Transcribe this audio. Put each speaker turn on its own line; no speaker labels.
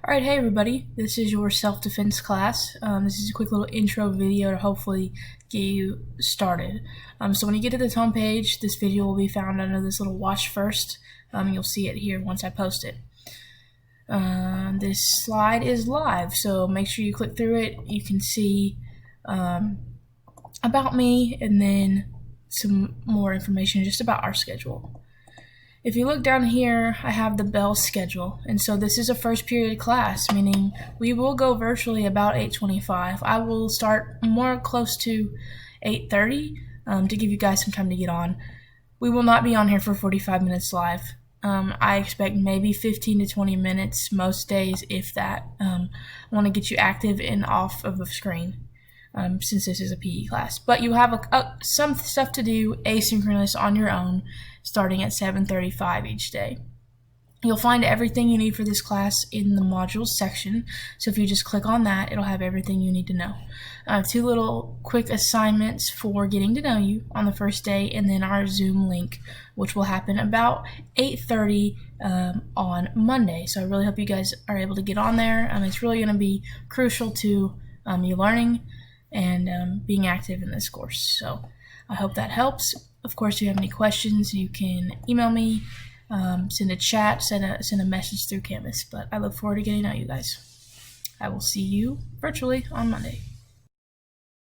Alright, hey everybody, this is your self-defense class. This is a quick little intro video to hopefully get you started. So when you get to this homepage, this video will be found under this little watch first. You'll see it here once I post it. This slide is live, so make sure you click through it. You can see about me and then some more information just about our schedule. If you look down here, I have the bell schedule, and so this is a first period class, meaning we will go virtually about 8:25. I will start more close to 8:30 to give you guys some time to get on. We will not be on here for 45 minutes live. I expect maybe 15 to 20 minutes most days, if that. I want to get you active and off of the screen. Since this is a PE class. But you have some stuff to do asynchronous on your own starting at 7:35 each day. You'll find everything you need for this class in the modules section, so if you just click on that, it'll have everything you need to know. Two little quick assignments for getting to know you on the first day, and then our Zoom link, which will happen about 8:30 on Monday. So I really hope you guys are able to get on there. It's really going to be crucial to you learning and being active in this course. So I hope that helps. Of course, if you have any questions, you can email me, send a chat, send a message through Canvas. But I look forward to getting to know you guys. I will see you virtually on Monday.